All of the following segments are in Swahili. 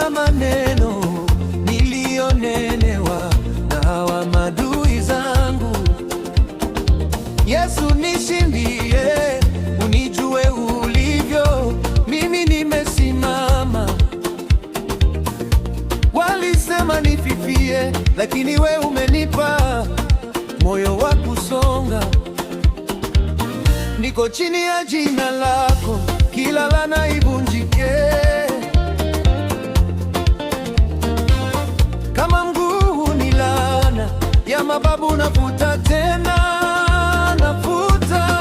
Nafuta maneno niliyonenewa na hawa maadui zangu. Yesu nishindie, unijue ulivyo, mimi nimesimama. Walisema nififie, lakini we umenipa moyo wa kusonga. Niko chini ya jina lako, kila laana ivunjike. Kama mguu ni laana ya mababu, nafuta tena, nafuta.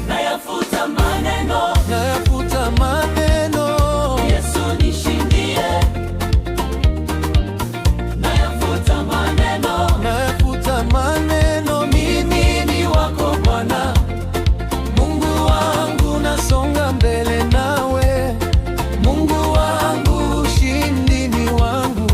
Nayafuta maneno, Nayafuta maneno. Yesu nishindie. Nayafuta maneno, Nayafuta maneno. Mimi ni wako Bwana, Mungu wangu, nasonga mbele nawe. Mungu wangu, ushindi ni wangu.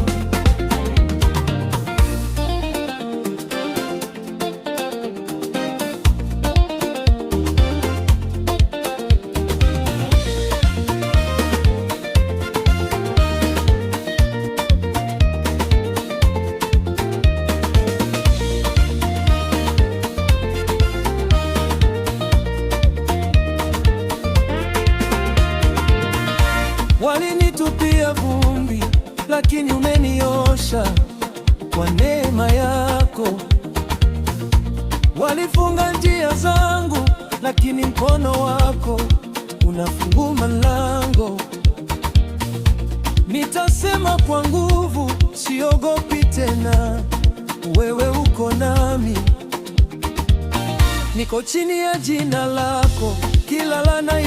Walinitupia vumbi, lakini umeniosha kwa neema yako. Walifunga njia zangu, lakini mkono wako unafungua mlango. Nitasema kwa nguvu, siogopi tena, wewe uko nami. Niko chini ya jina lako, kila laana